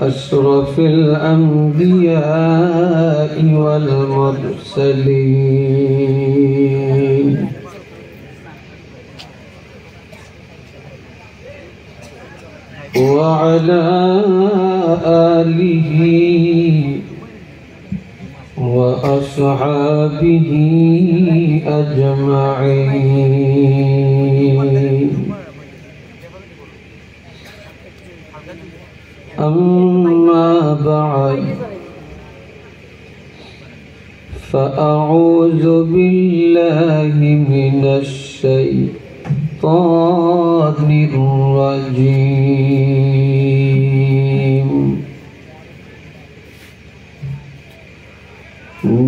أشرف الأنبياء والمرسلين وعلى آله وأصحابه أجمعين. أما بعد، فأعوذ بالله من الشيطان الرجيم.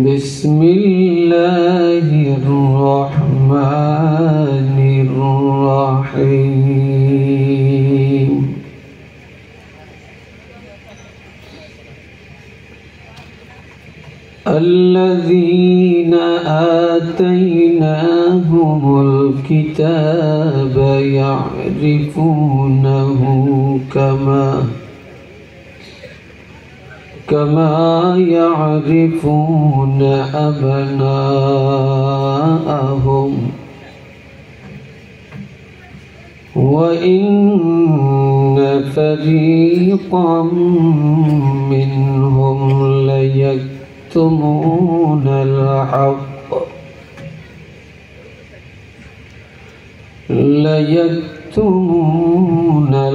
بسم الله الرحمن الرحيم. الذين آتيناهم الكتاب يعرفونه كما يعرفون أبناءهم وإن فريقا منهم ليكتمون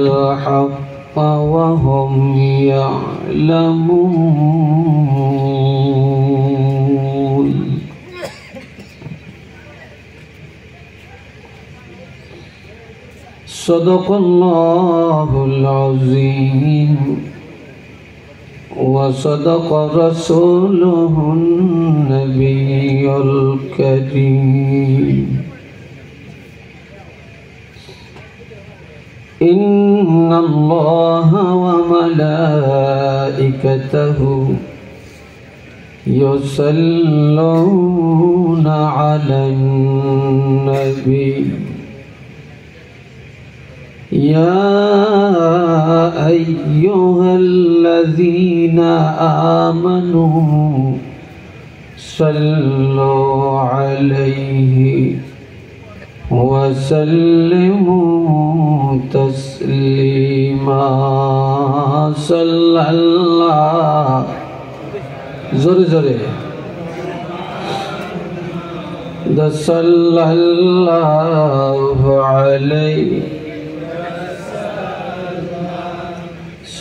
الحق وهم يعلمون. صدق الله العظيم وصدق رسوله النبي الكريم. إن الله وملائكته يصلون على النبي يا أيها الذين آمنوا صلوا عليه وسلموا تسليما. صلى الله زوري زوري صلى الله عليه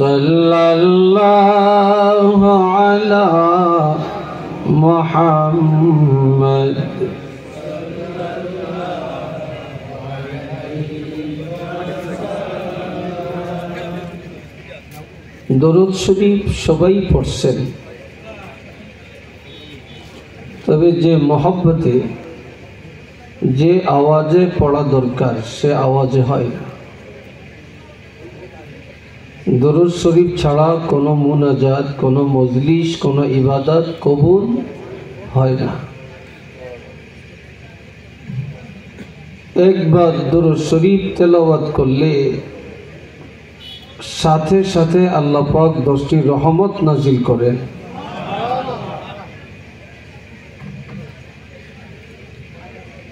صلى الله على محمد দরুদ শরীফ সবাই পড়ছেন, তবে যে মহব্বতে যে আওয়াজে পড়া দরকার সে আওয়াজে হয় না। দরুদ শরীফ ছাড়া কোনো মুনাজাত, কোনো মজলিস, কোনো ইবাদত কবুল হয় না। একবার দরুদ শরীফ তেলাওয়াত করলে সাথে সাথে আল্লাহ পাক 10টি রহমত নাজিল করেন।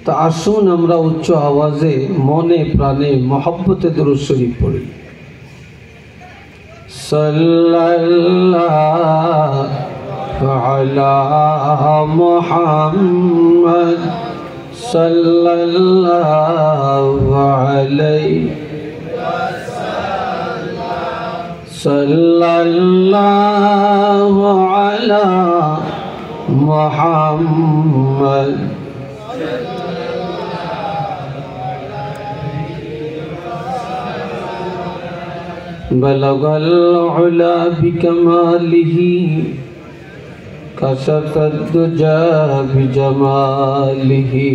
তা আসুন আমরা উচ্চ আওয়াজে মনে প্রাণে মহব্বতে দরুদ শরীফ পড়ি। সাল্লাল্লাহু আলা মুহাম্মদ সাল্লাল্লাহু আলাইহি সাল্লাল্লাহু আলা মুহাম্মদ বলগল উলা বিকমালিহি কাশাফাদ দুজা বিজামালিহি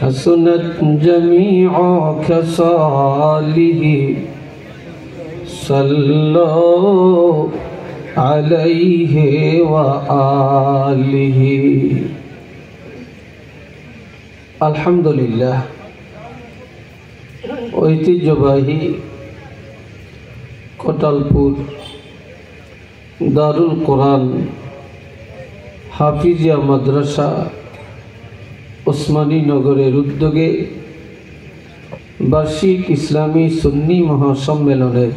হাসনাত জামিউ খাসালিহি সাল্লু আলাইহি ওয়া আলিহি। আলহামদুলিল্লাহ। ঐতিহ্যবাহী কোটালপুর দারুল কোরআন হাফিজিয়া মাদ্রাসা ওসমানী নগরের উদ্যোগে বার্ষিক ইসলামী সুন্নি মহাসম্মেলনের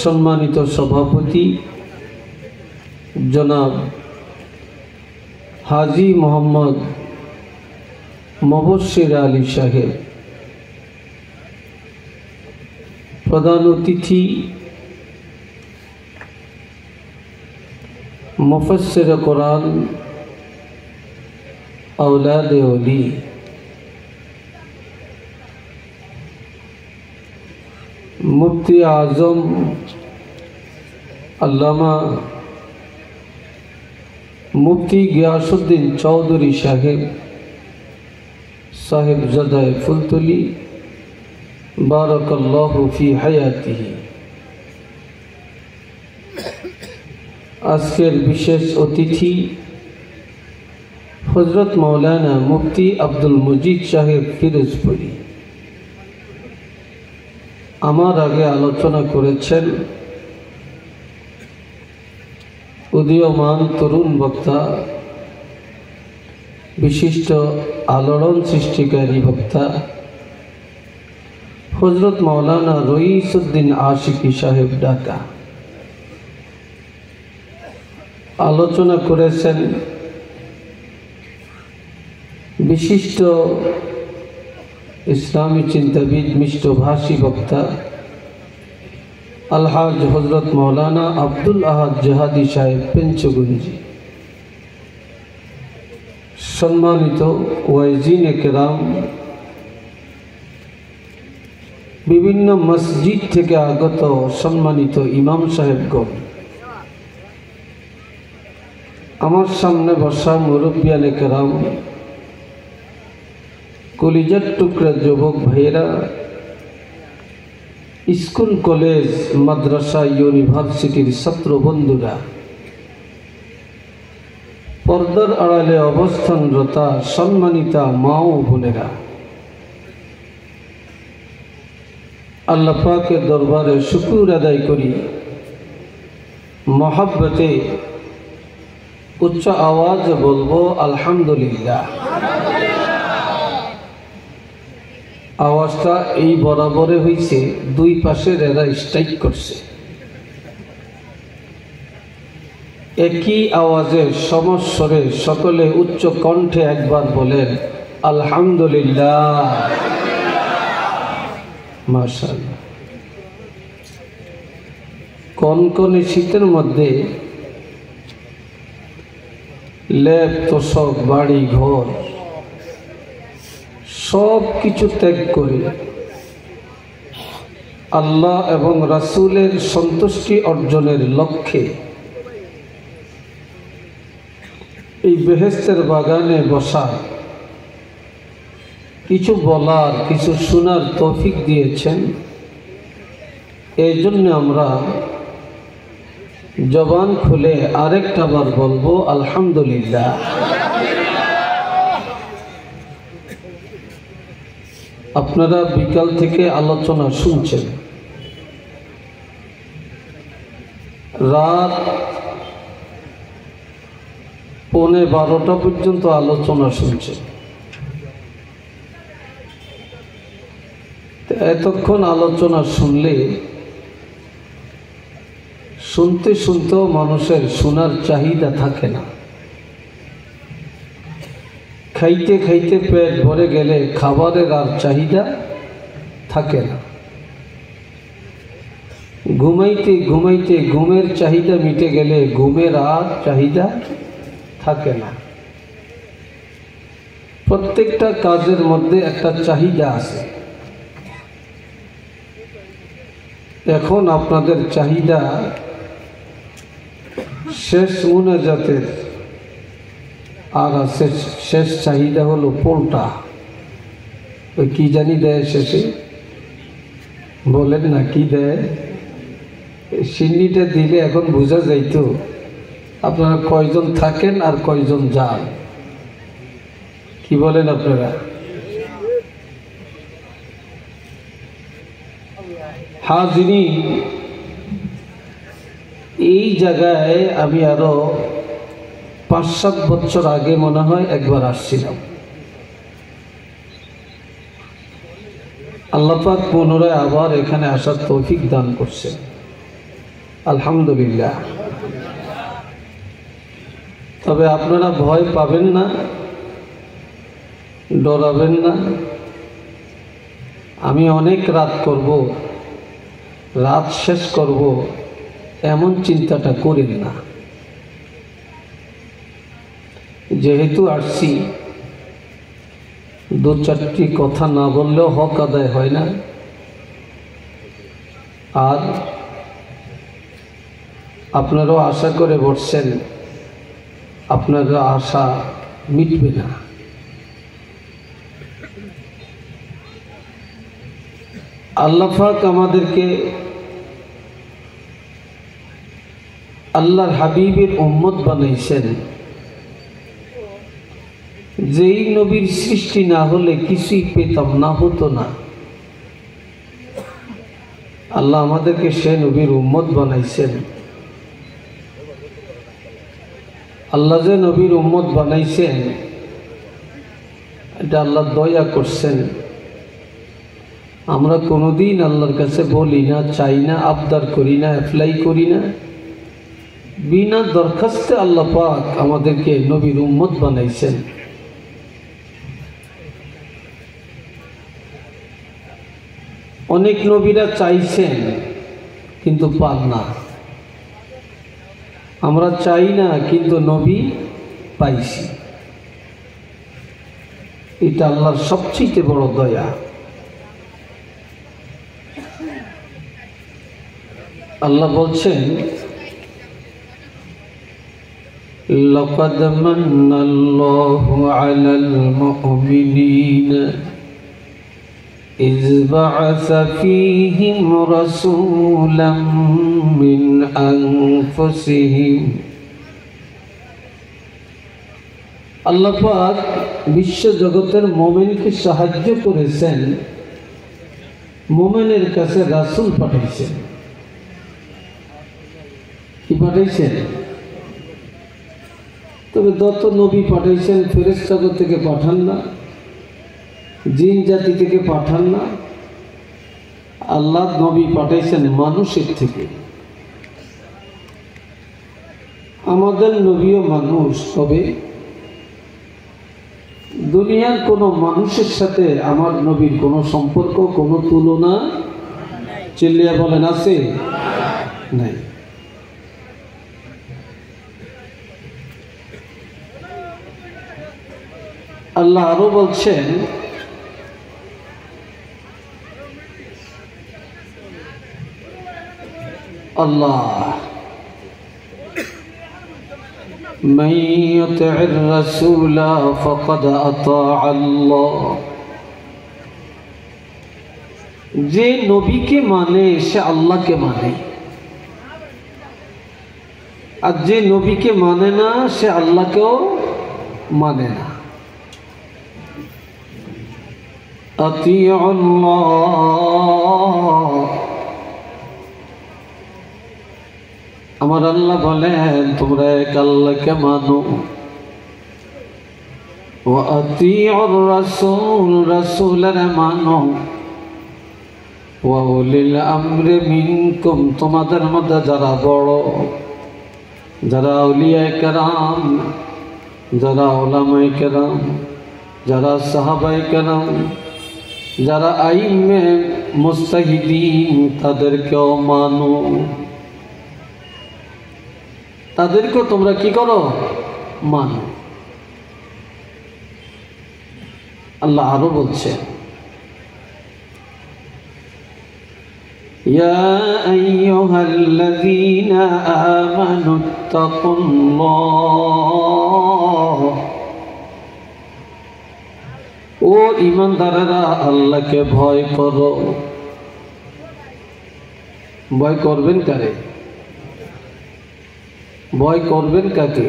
সম্মানিত সভাপতি জনাব হাজী মোহাম্মদ মুবশির আলী সাহেব, প্রধান অতিথি মুফাসসির কোরআন औलाद ओली मुफ्ती आज़म अल्लामा मुफ्ती गियासुद्दीन चौधरी साहिब ज़दाए फुलतुली बारकल्लाहु फी हयातिही। आजकेर विशेष अतिथि हजरत मौलाना मुफ्ती अब्दुल मजिद साहेब फिरोजपुरी आमार आगे आलोचना करेছেন उदीयमान तरुण वक्ता विशिष्ट आलोड़न सृष्टिकारी वक्ता हजरत मौलाना रईसुद्दीन आशिकी साहेब ढाका आलोचना करेছেন विशिष्ट इस्लामी चिंताविद मिष्टभाषी वक्ता अलहाज हजरत मौलाना अब्दुल अहद जहादी साहेब पेंचगुंजी, सम्मानित वाइजिन केराम, विभिन्न मस्जिद থেকে আগত सम्मानित इमाम साहेबगण, আমার সামনে বসা মুরব্বিয়ানে কেরাম, কলিজার টুকরা যুবক ভাইয়েরা, স্কুল কলেজ মাদ্রাসা ইউনিভার্সিটির ছাত্র বন্ধুরা, পর্দার আড়ালে অবস্থানরতা সম্মানিতা মা ও বোনেরা, আল্লাহ পাকের দরবারে শুকর আদায় করি, মহব্বতে উচ্চ আওয়াজে বলবো আলহামদুলিল্লাহ। आवाज़टा এই বরাবরে হইছে, দুই পাশের এরা স্ট্রাইক করছে, একই আওয়াজে সমস্বরে সকলে উচ্চ কণ্ঠে একবার বলেন আলহামদুলিল্লাহ। মাশাআল্লাহ। কনকনে শীতের মধ্যে লেপ তোষক বাড়ি ঘর सब किछु त्याग करे आल्लाह एवं रासूलेर सन्तुष्टि अर्जनेर लक्ष्ये এই বেহেশতের বাগানে বসা, কিছু বলার কিছু শোনার তৌফিক দিয়েছেন। এই জন্য আমরা জবান খুলে আরেকটা বার বলবো আলহামদুলিল্লাহ। আপনারা বিকাল থেকে আলোচনা শুনছেন, রাত 11:15 পর্যন্ত আলোচনা শুনছেন। এতক্ষণ আলোচনা শুনলে শুনতে শুনতেও মানুষের শোনার চাহিদা থাকে না। খাইতে খাইতে পেট ভরে গেলে খাবারের আর চাহিদা থাকে না। ঘুমাইতে ঘুমাইতে ঘুমের চাহিদা মিটে গেলে ঘুমের আর চাহিদা থাকে না। প্রত্যেকটা কাজের মধ্যে একটা চাহিদা আছে। এখন আপনাদের চাহিদা শেষ মুনাজাতের, আর আছে শেষ চাহিদা হলো পোলটা। ওই কি জানি দেয় শেষে, বলেন না কি দেয়? সিন্নিটা দিলে এখন বোঝা যাইতো আপনারা কয়জন থাকেন আর কয়জন যান। কি বলেন আপনারা? হাজিরিন, এই জায়গায় আমি আরো 5-7 বছর আগে মনে হয় একবার আসছিলাম। আল্লাহ পাক পুনরায় আবার এখানে আসার তৌফিক দান করছে, আলহামদুলিল্লাহ। তবে আপনারা ভয় পাবেন না, ডরাবেন না। আমি অনেক রাত করব, রাত শেষ করব, এমন চিন্তাটা করেন না। যেহেতু আসছি, 2-4টি কথা না বললেও হক আদায় হয় না, আর আপনারাও আশা করে বসছেন, আপনারা আশা মিটবে না। আল্লাহ পাক আমাদেরকে আল্লাহর হাবিবের উম্মত বানাইছেন। যেই নবীর সৃষ্টি না হলে কিছুই পেতাম না, হতো না। আল্লাহ আমাদেরকে সে নবীর উম্মত বানাইছেন। আল্লাহ যে নবীর উম্মত বানাইছেন, এটা আল্লাহ দয়া করছেন। আমরা কোনোদিন আল্লাহর কাছে বলি না, চাই না, আবদার করি না, অ্যাপ্লাই করি না। বিনা দরখাস্তে আল্লাহ পাক আমাদেরকে নবীর উম্মত বানাইছেন। অনেক নবীরা চাইছেন কিন্তু পান না। আমরা চাই না কিন্তু নবী পাইছি। এটা আল্লাহর সবচেয়ে বড় দয়া। আল্লাহ বলছেন, লাকাদ মান্নাল্লাহু আলাল মুমিনিনা ইয বা'আসা ফীহিম রাসূলাম মিন আনফুসিহিম। আল্লাহ পাক বিশ্ব জগতের মুমিনকে সাহায্য করেছেন, মুমিনের কাছে রাসূল পাঠিয়েছেন। কি পাঠাইছেন? তবে যত নবী পাঠাইছেন ফেরেশতা থেকে পাঠান না, জিন জাতি থেকে পাঠান না। আল্লাহ নবী পাঠাইছেন মানুষের থেকে। আমাদের নবীও মানুষ, তবে দুনিয়ার কোনো মানুষের সাথে আমার নবীর কোনো সম্পর্ক, কোনো তুলনা, চিল্লিয়া বলেন, আছে? নাই। আল্লাহ আরো বলছেন, আল্লাহ মান ইউতি'র রাসূলা ফাকাদ আতা'a আল্লাহ। যে নবীকে মানে সে আল্লাহকে মানে, আর যে নবীকে মানে না সে আল্লাহকেও মানে না। আতিউল্লাহ, আমার আল্লাহ বলেন তোমরা এক আল্লাহকে মানো। ওয়া আতিউর রাসূল, রাসূলের মানো। ওয়া উলিল আমরি মিনকুম, তোমাদের মধ্যে যারা বড়, যারা আউলিয়া কেরাম, যারা উলামায়ে কেরাম, যারা সাহাবায়ে কেরাম, যারা আইম্মে মুজতাহিদিন, তাদেরকেও মানো। তাদেরকেও তোমরা কি করো? মানো। আল্লাহ আরো বলছে, ইয়া আইয়ুহাল্লাযীনা আমানুত্তাকুল্লাহ, ও ঈমানদারেরা আল্লাহকে ভয় করো। ভয় করবেন কারে? ভয় করবেন কাকে?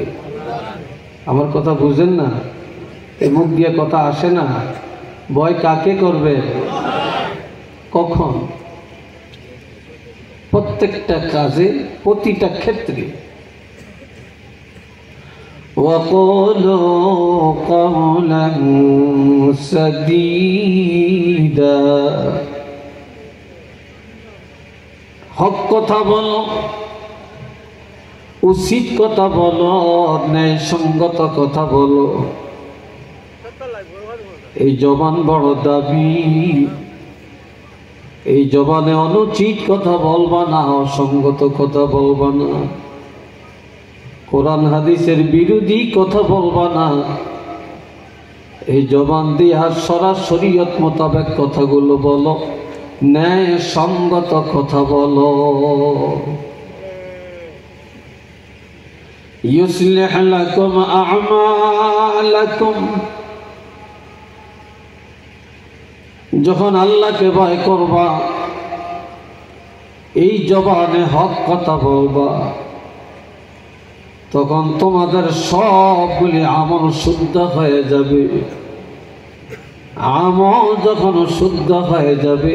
আমার কথা বুঝেন না? এই মুখ দিয়ে কথা আসে না। ভয় কাকে করবেন? কখন? প্রত্যেকটা কাজে, প্রতিটা ক্ষেত্রে। وقولوا قولا سديدا, হক কথা বলো, উচিত কথা বলো, ন্যায়সঙ্গত কথা বলো। এই জবান বড় দাবি, এই জবানে অনুচিত কথা বলবা না, অসঙ্গত কথা বলবা না, কোরআন হাদিসের বিরোধী কথা বলবা না। এই জবান দিয়ে আর শরীয়ত মোতাবেক কথাগুলো বলো, ন্যায় সঙ্গত কথা বলো। ইউসলিহ লাকুম আ'মালাকুম, যখন আল্লাহকে ভয় করবা এই জবানে হক কথা বলবা, তখন তোমাদের সবগুলি আমল শুদ্ধ হয়ে যাবে। আমল যখন শুদ্ধ হয়ে যাবে,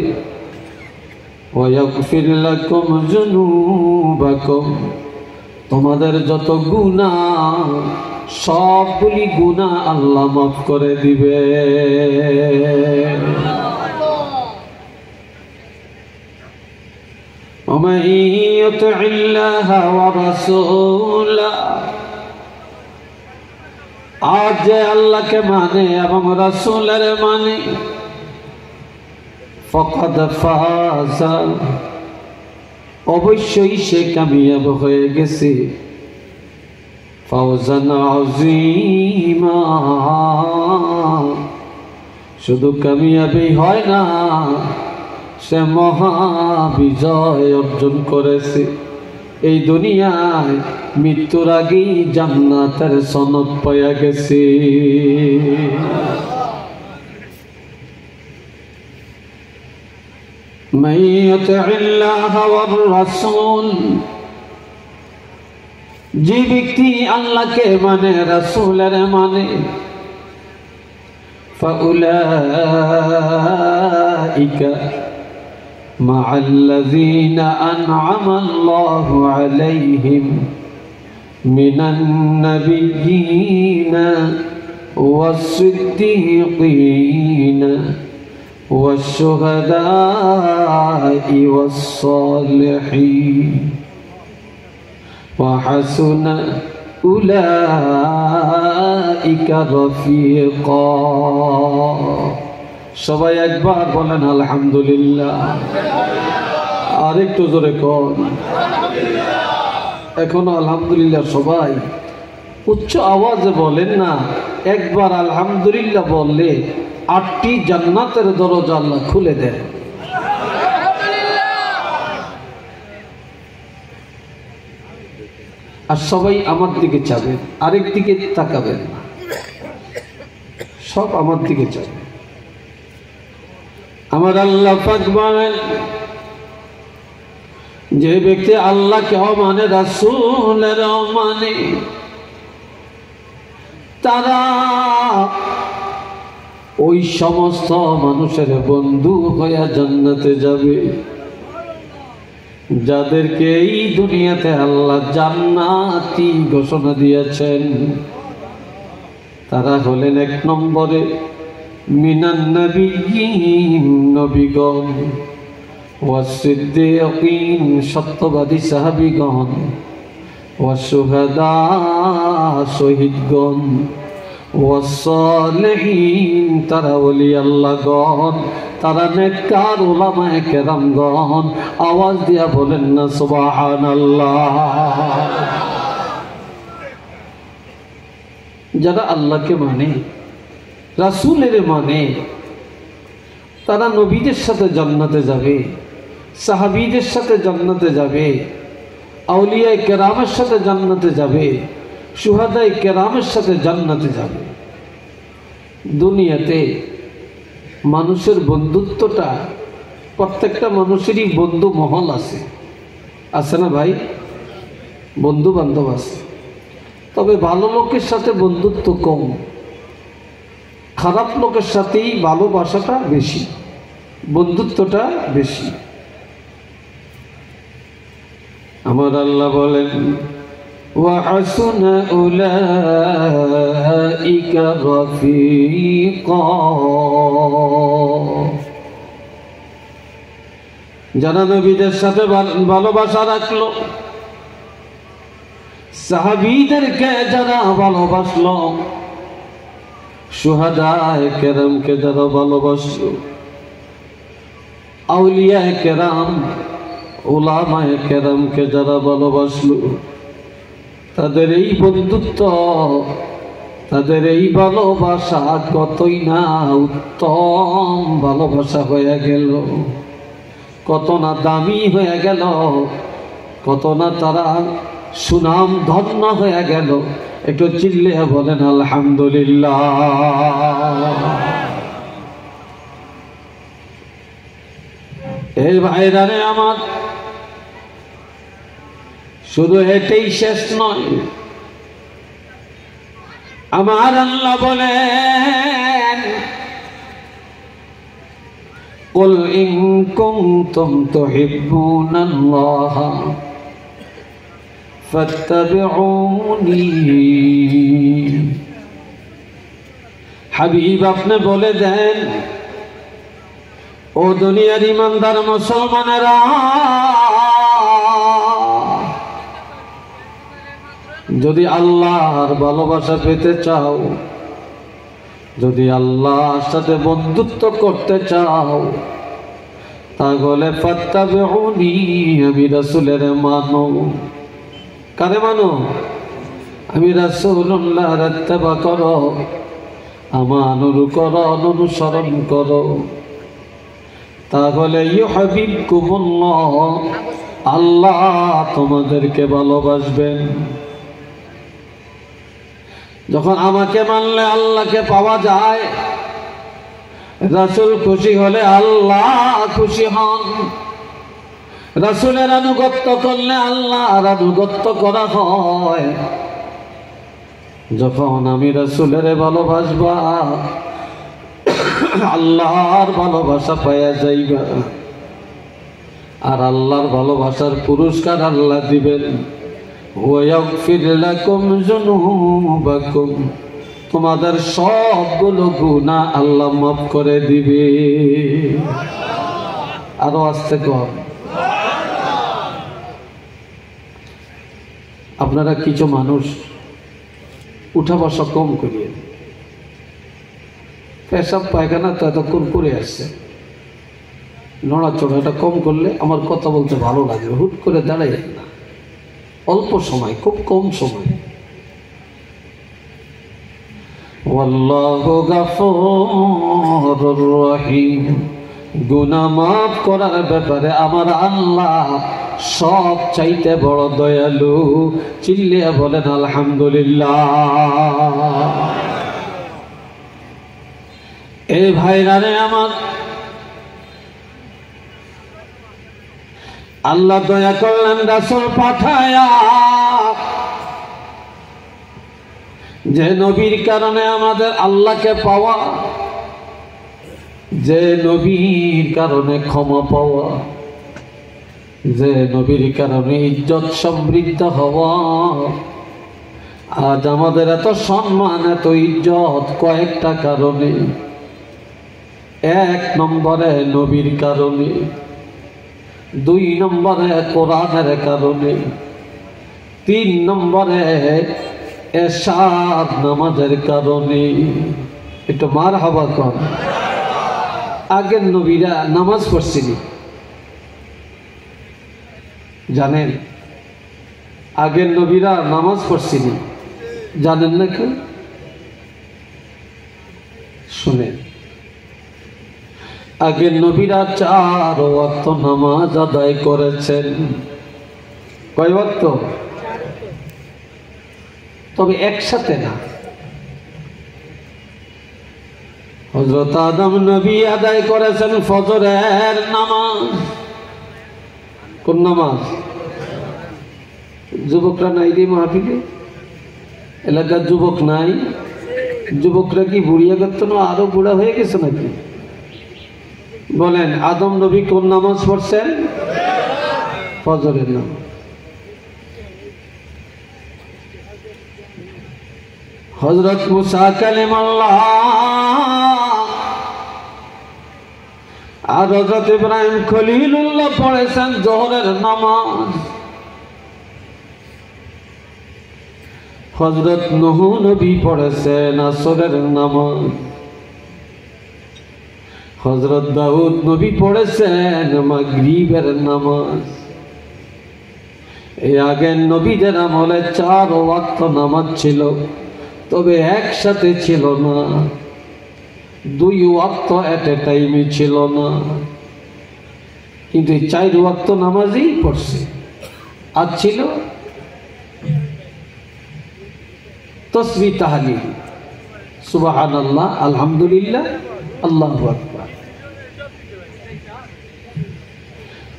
ওয়াগফির লাকুম যুনুবাকুম, তোমাদের যত গুনাহ সবগুলি গুনাহ আল্লাহ মাফ করে দিবে। ومن يطع الله ورسوله, আর যে আল্লাহকে মানে এবং রাসূলের মানে, ফাকাদ ফাযা, অবশ্যই সে কামিয়াব হয়ে গেছে। ফাওজান আযীমা, শুধু কামিয়াবই হয় না, সে মহা বিজয় অর্জন করেছে। এই দুনিয়ায় মৃত্যুর আগেই জান্নাতের সনদ পাইয়া গেছে। মান ইউতি'ল্লাহ ওয়ার রাসূল, যে ব্যক্তি আল্লাহকে মানে, রাসূলের মানে, ফাউলাইকা مع الذين أنعم الله عليهم من النبيين والصديقين والشهداء والصالحين وحسن أولئك رفيقا। সবাই একবার বলেন আলহামদুলিল্লাহ। আরেকটু জোরে কোন এখনো আলহামদুলিল্লাহ। সবাই উচ্চ আওয়াজে বলেন না, একবার আলহামদুলিল্লাহ বললে 8টি জান্নাতের দরজা আল্লাহ খুলে দেন। আর সবাই আমার দিকে চাবেন, আরেক দিকে তাকাবেন না, সব আমার দিকে চাবেন। আমার আল্লাহ পাক বলেন, যে ব্যক্তি আল্লাহকে মানে, রাসূলের মানে, তারা ওই সমস্ত মানুষের বন্ধু হইয়া জান্নাতে যাবে, যাদেরকে এই দুনিয়াতে আল্লাহ জান্নাতি ঘোষণা দিয়েছেন। তারা হলেন 1 নম্বরে মিনান নবিয়্যিন, নবীগণ, ওয়াসিদ্দীকিন, সত্যবাদী সাহাবীগণ, ওয়াসশুহাদা, শহীদগণ, ওয়াসসালিহিন, তারা ওলি আল্লাহগণ, তারা নেককার উলামায়ে কেরামগণ। আওয়াজ দিয়া বলেন না সুবহানাল্লাহ। যারা আল্লাহকে মানে, রাসূলের মানে, তারা নবীদের সাথে জান্নাতে যাবে, সাহাবীদের সাথে জান্নাতে যাবে, আউলিয়ায়ে কেরামের সাথে জান্নাতে যাবে, শুহাদায়ে কেরামের সাথে জান্নাতে যাবে। দুনিয়াতে মানুষের বন্ধুত্বটা, প্রত্যেকটা মানুষেরই বন্ধু মহল আছে, আছে না ভাই? বন্ধু বান্ধব আছে, তবে ভালো লোকের সাথে বন্ধুত্ব কম, খারাপ লোকের সাথেই ভালোবাসাটা বেশি, বন্ধুত্বটা বেশি। আমার আল্লাহ বলেন ওয়া হাসুনা উলাইকা রাফিকা, যারা নবীদের সাথে ভালোবাসা রাখলো, সাহাবীদেরকে যারা ভালোবাসলো, শুহাদায়ে কেরামকে যারা ভালোবাসলো, আউলিয়ায়ে কেরাম উলামায়ে কেরামকে যারা ভালোবাসলো, তাদের এই বন্ধুত্ব, তাদের এই ভালোবাসা কতই না উত্তম ভালোবাসা হয়ে গেল, কত না দামি হয়ে গেল, কত না তারা সুনাম ধন্য হয়ে গেল। একটু চিল্লে বলেন আলহামদুলিল্লাহ। এই ভাইরা রে আমার, শুধু এটাই শেষ নয়, আমার আল্লাহ বলেন কুল ইন কুনতুম তুহিব্বুনাল্লাহা ফাত্তাবিউনি, হাবিব আপনি বলে দেন ও দুনিয়ার ইমানদার মুসলমানেরা, যদি আল্লাহর ভালোবাসা পেতে চাও, যদি আল্লাহর সাথে বন্ধুত্ব করতে চাও, তাহলে ফাত্তাবিউনি, আমি রাসূলের মানো। কারে মানো? আমি রাসূলুল্লাহর ইত্তেবা করো, আমার অনুসরণ করো, তাহলে ইউহিব্বুকুমুল্লাহ, আল্লাহ তোমাদেরকে ভালোবাসবেন। যখন আমাকে মানলে আল্লাহকে পাওয়া যায়, রাসূল খুশি হলে আল্লাহ খুশি হন, রাসূলের আনুগত্য করলে আল্লাহর আনুগত্য করা হয়। যখন আমি রাসূলের ভালোবাসবা, আল্লাহর ভালোবাসা পাওয়া যাইবা, আর আল্লাহর ভালোবাসার পুরস্কার আল্লাহ দিবেন। ওয়াগফির লাকুম যুনুবাকুম, তোমাদের সবগুলো গুনাহ আল্লাহ মাফ করে দিবে। আরো আস্তে কর। আপনারা কিছু মানুষ উঠা বসা কম করিয়ে, পেশাব পায়খানা তো এতক্ষণ করে আসছে, নড়াচড়াটা কম করলে আমার কথা বলতে ভালো লাগে, হুট করে দাঁড়াই না, অল্প সময়, খুব কম সময়। আল্লাহু গফুরুর রহিম, গুনাহ মাফ করার ব্যাপারে আমার আল্লাহ সব চাইতে বড় দয়ালু। চিল্লিয়ে বলেন আলহামদুলিল্লাহ। এই ভাইরা রে আমার, আল্লাহ দয়া করলেন রাসূল পাঠায়া, যে নবীর কারণে আমাদের আল্লাহকে পাওয়া, যে নবীর কারণে ক্ষমা পাওয়া, যে নবীর কারণে ইজ্জত সমৃদ্ধ হওয়া। আজ আমাদের এত সম্মান, এত ইজ্জত কয়েকটা কারণে। এক নম্বরে নবীর কারণে, দুই নম্বরে কোরআনের কারণে, তিন নম্বরে এশার নামাজের কারণে। একটু মারহাবা কর। আগের নবীরা নামাজ পড়ছিলেন, জানেন? আগের নবীরা নামাজ পড়ছিলেন, জানেন না কেউ? শুনেন, আগের নবীরা 4 ওয়াক্ত নামাজ আদায় করেছেন। কয় ওয়াক্ত? তবে একসাথে না। হযরত আদম নবী আদায় করেছেন ফজরের নামাজ। কোন নামাজ? যুবকরা নাই রে মাহফিলে? এলাকার যুবক নাই? যুবকরা কি বুড়িয়া করতো না, আরো বুড়া হয়ে গেছে নাকি? বলেন, আদম নবী কোন নামাজ পড়ছেন? ফজরের নামাজ। হযরত মুসা কালিমাল্লাহ আর হযরত ইব্রাহিম খলিলুল্লাহ পড়েছেন জোহরের নামাজ। হযরত নূহ নবী পড়েছেন আসরের নামাজ। হযরত দাউদ নবী পড়েছেন মাগরিবের নামাজ। এই আগের নবীদের আমলে 4 ওয়াক্ত নামাজ ছিল, তবে একসাথে ছিল না, 2 ওয়াক্ত এট এ টাইমে ছিল না, কিন্তু 4 ওয়াক্ত নামাজই পড়ছে। আর ছিল তাসবিহ তাহলিল, সুবহানাল্লাহ, আলহামদুলিল্লাহ, আল্লাহু আকবার।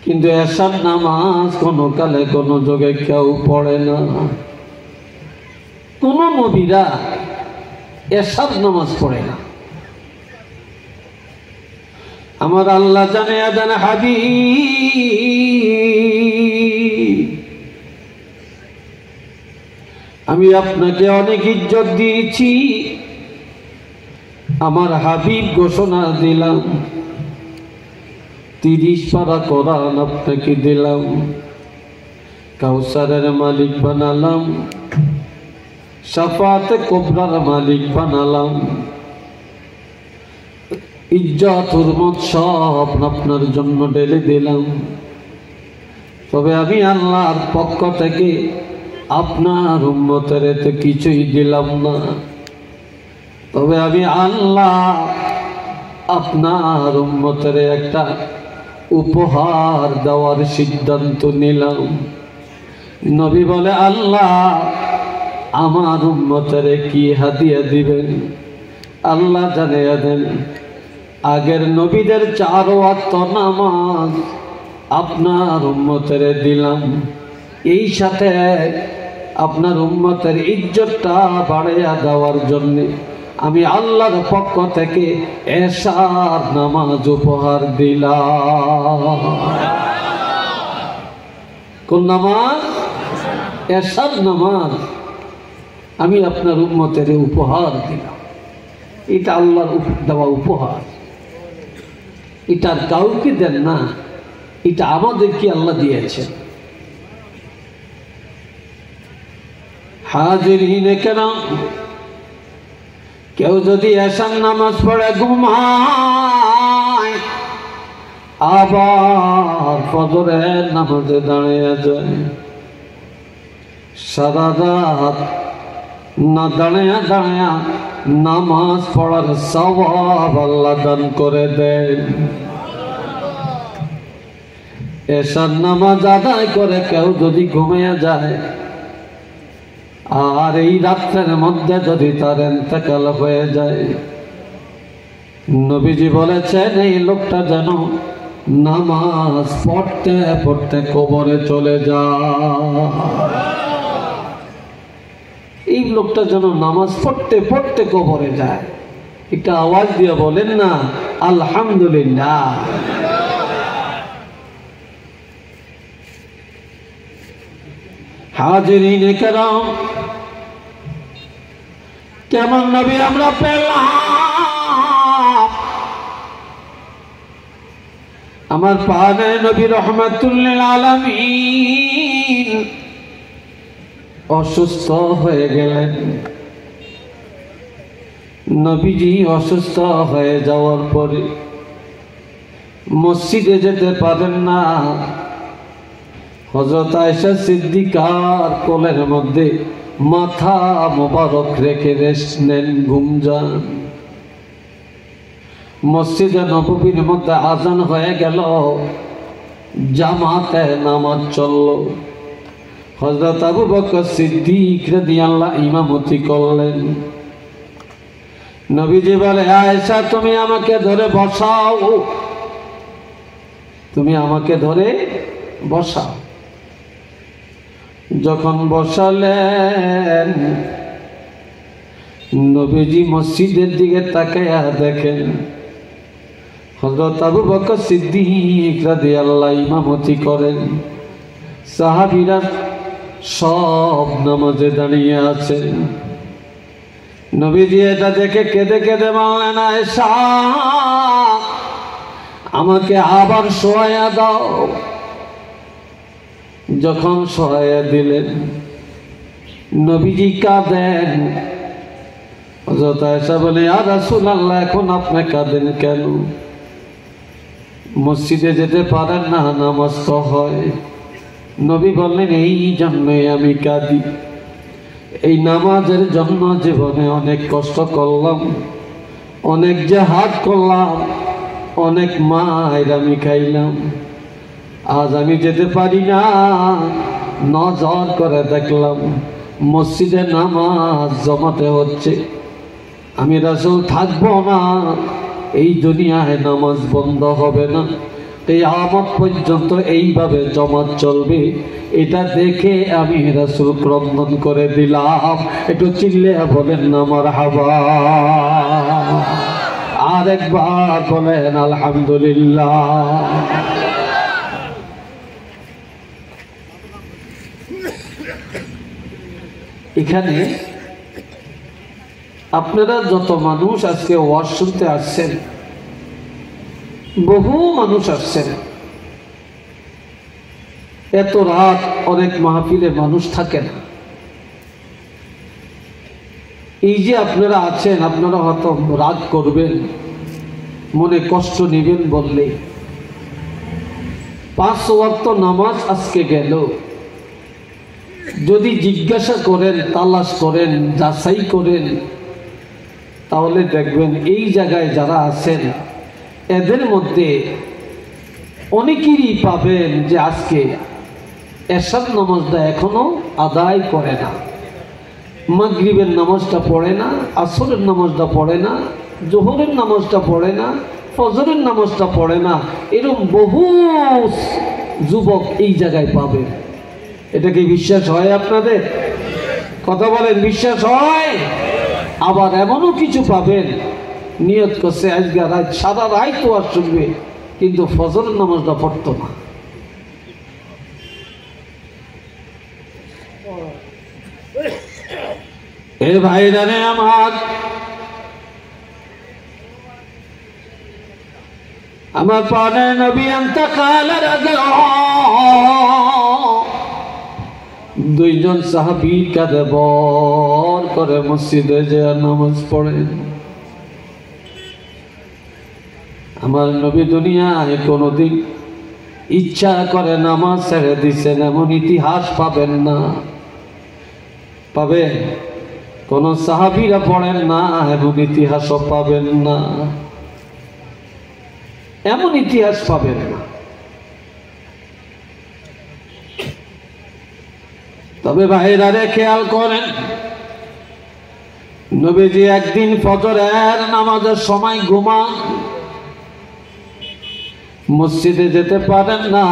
কিন্তু এশার নামাজ কোনো কালে কোনো যোগে কেউ পড়ে না। কোন নবীরা এশার নামাজ পড়ে না। আমার আল্লাহ জানে জানে হাবিব, আমি আপনাকে অনেক ইজ্জত দিয়েছি। আমার হাবিব ঘোষণা দিলাম, 30 পারা কোরআন আপনাকে দিলাম, কাউসারের মালিক বানালাম, শাফাতে কুবরার মালিক বানালাম, ইজ্জত হুরমত সব আপনার জন্য ঢেলে দিলাম। তবে আমি আল্লাহর পক্ষ থেকে আপনার উম্মতের এতে কিছুই দিলাম না। তবে আমি আল্লাহ আপনার উম্মতের একটা উপহার দেওয়ার সিদ্ধান্ত নিলাম। নবী বলে, আল্লাহ আমার উম্মতের কি হাদিয়া দিবেন? আল্লাহ জানিয়ে দেন, আগের নবীদের 4 ওয়াক্ত নামাজ আপনার উম্মতের দিলাম, এই সাথে আপনার উম্মতের ইজ্জতটা বাড়াইয়া দেওয়ার জন্য আমি আল্লাহর পক্ষ থেকে এশার নামাজ উপহার দিলাম। কোন নামাজ? এশার নামাজ আমি আপনার উম্মতের উপহার দিলাম। এটা আল্লাহর দেওয়া উপহার, এটা আর কাউকে দেন না, এটা আমাদেরকে আল্লাহ দিয়েছেন। হাজিরিনে কেরাম, কেউ যদি এশার নামাজ পড়ে ঘুমায়, আবার ফজরের নামাজে দাঁড়িয়ে যায়, সারা রাত না দাঁড়িয়ে দাঁড়িয়ে নামাজ পড়ার সওয়াব আল্লাহ দান করে দেন। এশার নামাজ আদায় করে কেউ যদি ঘুমিয়ে যায়, আর এই রাত্রের মধ্যে যদি তার ইন্তেকাল হয়ে যায়, নবীজি বলেছেন এই লোকটা যেন নামাজ পড়তে পড়তে কবরে চলে যায়। এই লোকটা যেন নামাজ পড়তে পড়তে কবরে যায়। এটা আওয়াজ দিয়ে বলেন না আলহামদুলিল্লাহ। হাজিরিনে কেরাম, কেমন নবী আমরা পেলাম? আমার পানে নবী রহমাতুল লিল আলামিন অসুস্থ হয়ে গেলেন। নবীজি অসুস্থ হয়ে যাওয়ার পরে মসজিদে যেতে পারেন না। হযরত আয়েশা সিদ্দিকার কোলের মধ্যে মাথা মোবারক রেখে রেস্ট নেন, ঘুম যান। মসজিদে নববীর মধ্যে আজান হয়ে গেল, জামাতে নামাজ চলল। হযরত আবু বকর সিদ্দিক রাদিয়াল্লাহু ইমামতি করলেন। নবীজি বলে, আয়েশা তুমি আমাকে ধরে বসাও, তুমি আমাকে ধরে বসাও। যখন বসালেন, নবীজি মসজিদের দিকে তাকায়া দেখেন হযরত আবু বকর সিদ্দিক রাদিয়াল্লাহু ইমামতি করেন, সাহাবীরা সব নামাজে দাঁড়িয়ে আছেন। নবীজি এটা দেখে কেঁদে কেঁদে বললেন, আয়েশা আমাকে আবার শোয়াইয়া দাও। যখন শোয়াইয়া দিলেন নবীজি কাঁদেন। হযরত আয়েশা বলে, ইয়া রাসূলুল্লাহ এখন আপনি কাঁদেন কেন? মসজিদে যেতে পারেন না, নামাজ তো হয়। নবী বললেন, এই জন্যই আমি কাঁদি। এই নামাজের জন্য জীবনে অনেক কষ্ট করলাম, অনেক জিহাদ করলাম, অনেক মায়ের আমি খাইলাম। আজ আমি যেতে পারি না। নজর করে দেখলাম মসজিদে নামাজ জমাতে হচ্ছে। আমি রাসূল থাকবো না, এই দুনিয়ায় নামাজ বন্ধ হবে না, কিয়ামত পর্যন্ত এইভাবে জমাত চলবে। এটা দেখে আমি রাসূল ক্রন্দন করে দিলাম। একটু চিল্লে বলেন না মারহাবা, আরেকবার বলেন আলহামদুলিল্লাহ। এখানে আপনারা যত মানুষ আজকে ওয়াজ শুনতে আসছেন, বহু মানুষ আসছেন। এত রাত অনেক মাহফিলে মানুষ থাকে না। এই যে আপনারা আছেন, আপনারা হয়তো রাগ করবেন, মনে কষ্ট নেবেন বললে। 5 ওয়াক্ত নামাজ আজকে গেল। যদি জিজ্ঞাসা করেন, তালাশ করেন, যাচাই করেন, তাহলে দেখবেন এই জায়গায় যারা আছেন এদের মধ্যে অনেকেরই পাবেন যে আজকে এশার নামাজটা এখনো আদায় করে না, মাগরিবের নামাজটা পড়ে না, আসরের নামাজটা পড়ে না, জোহরের নামাজটা পড়ে না, ফজরের নামাজটা পড়ে না। এরকম বহু যুবক এই জায়গায় পাবেন। এটা কি বিশ্বাস হয় আপনাদের? কথা বলেন, বিশ্বাস হয়? আবার এমনও কিছু পাবেন নিয়ত করছে আজকে রাত সারা রাত তো আর শুনবে, কিন্তু ফজরের নামাজটা পড়তো না। এ ভাইরা রে আমার প্রাণে নবী ইন্তেকালের আগে দুইজন সাহাবী কাঁধে বর করে মসজিদে যে নামাজ পড়েন। আমার নবী দুনিয়ায় কোনোদিন ইচ্ছা করে নামাজ ছেড়ে দিচ্ছেন এমন ইতিহাস পাবেন না। পাবেন? কোন সাহাবীরা পড়েন না এমন ইতিহাসও পাবেন না। এমন ইতিহাস পাবেন না। তবে ভাইরা খেয়াল করেন, নবীজি একদিন ফজরের নামাজের সময় ঘুমান, মসজিদে যেতে পারেন না।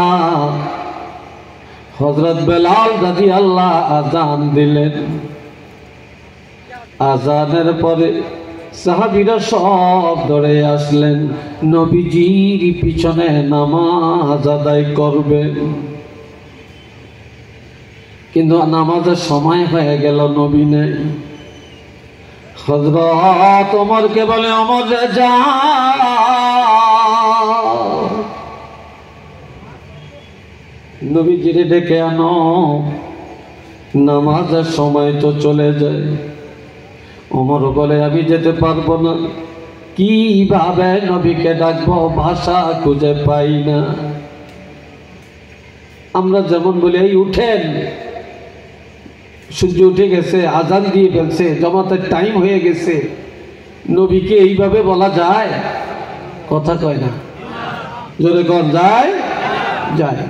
হযরত বেলাল রাদিয়াল্লাহু আযান দিলেন। আযানের পরে সাহাবীরা সব দৌড়ে আসলেন, নবীজির পিছনে নামাজ আদায় করবেন। কিন্তু নামাজের সময় হয়ে গেল, নবী নেই। হযরত ওমরকে বলে, ওমর যা, নবীজিরে ডেকে আনো, নামাজের সময় তো চলে যায়। ওমর বলে, আমি যেতে পারবো না। কিভাবে নবীকে ডাকবো, ভাষা খুঁজে পাই না। আমরা যেমন বলি, এই উঠেন, সূর্য উঠে গেছে, আজান দিয়ে ফেলছে, জামাতের টাইম হয়ে গেছে। নবীকে এইভাবে বলা যায়? কথা কয় না, জোরে কন যায়? যায়।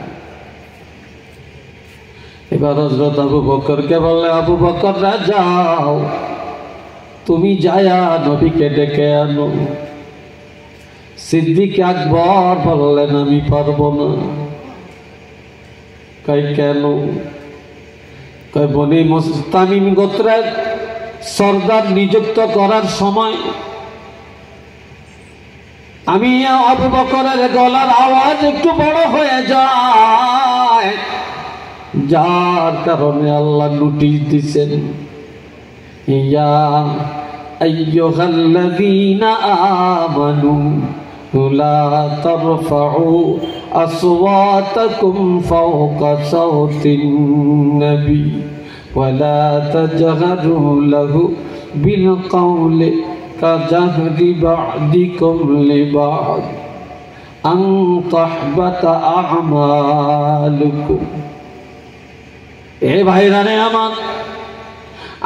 এবার হযরত আবু বকরকে বললে, আবু বকর যাও, তুমি যায়া নবীকে ডেকে আনো। সিদ্দিক আকবর বললেন, আমি পারবো না। কই কেন? কই বনি তামিম গোত্রের সর্দার নিযুক্ত করার সময় আমি আবু বকরের গলার আওয়াজ একটু বড় হয়ে যায়, যার কারণে আল্লাহ নোটিশ দিচ্ছেন, ইয়া আইয়ুহাল্লাযীনা আমানু লা তারফাউ আসওয়াতাকুম ফাওকা সাওতিন নবী ওয়া লা তাজহারু লাহু বিল কওলি কাজাহরি বা'দিকুম লিবা'দ আন তাহবাতা আমালুকুম। এ ভাইরা রে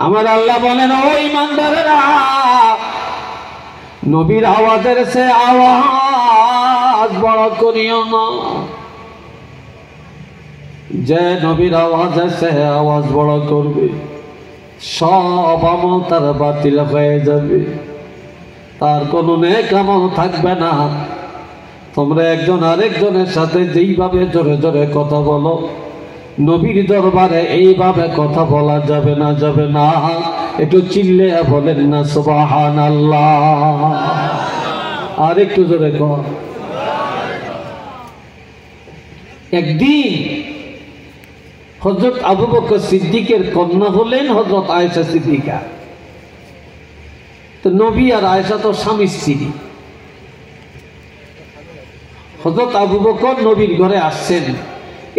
আমার আল্লাহ বলেন, ও ঈমানদারেরা, নবীর আওয়াজের সে আওয়াজ বড় করিও না। যে নবীর আওয়াজের সে আওয়াজ বড় করবে, সব আমল তার বাতিল হয়ে যাবে, তার কোনো নেক আমল থাকবে না। তোমরা একজন আরেকজনের সাথে যেইভাবে জোরে জোরে কথা বলো, নবীর দরবারে এইভাবে কথা বলা যাবে না, যাবে না। একটু চিল্লে বলেন না সুবহানাল্লাহ। আর একটু জোরে কর। একদিন হযরত আবু বকর সিদ্দিকের কন্যা হলেন হযরত আয়েশা সিদ্দিকা। তো নবী আর আয়েশা তো স্বামী স্ত্রী। হযরত আবু বকর নবীর ঘরে আসছেন,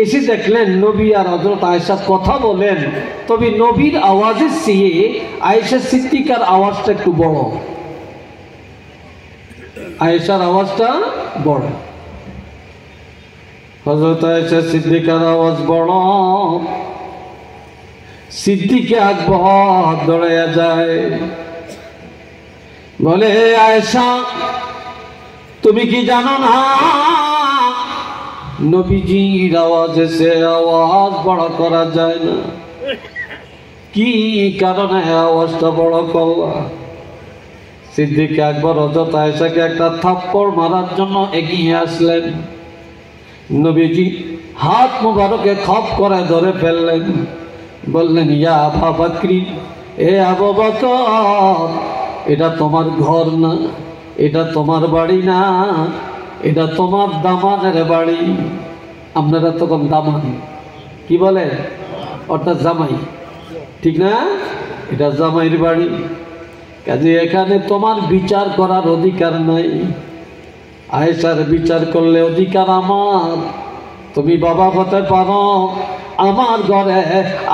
এসে দেখলেন নবী আর হযরত আয়েশা কথা বলেন, তবে নবীর আওয়াজের চেয়ে আয়েশা সিদ্দিকার আওয়াজটা একটু বড়। আয়েশার আওয়াজটা বড়, হযরত আয়েশা সিদ্দিকার আওয়াজ বড়। সিদ্দিকে আকবর দৌড়াইয়া যায়, বলে আয়েশা, তুমি কি জানো না নবীজির আওয়াজে সে আওয়াজ বড় করা যায় না? কি কারণে আওয়াজটা বড় করলা? সিদ্দিক আকবর হযরত আয়েশাকে একটা থাপ্পড় মারার জন্য এগিয়ে আসলেন। নবীজি হাত মুবারকে খপ করে ধরে ফেললেন, বললেন, ইয়া আবু বকর, এ আবু বকর, এটা তোমার ঘর না, এটা তোমার বাড়ি না, এটা তোমার দামানের বাড়ি। আপনারা তখন দামান কি বলে, অর্থাৎ জামাই, ঠিক না? এটা জামাইয়ের বাড়ি, কাজে এখানে তোমার বিচার করার অধিকার নাই। আয়েশার বিচার করলে অধিকার আমার। তুমি বাবা হতে পারো, আমার ঘরে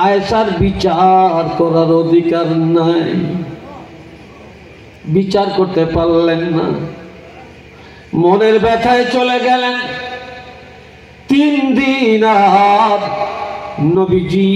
আয়েশার বিচার করার অধিকার নাই। বিচার করতে পারলেন না, মনের ব্যথায় চলে গেলেন। 3 দিন আর নবীজি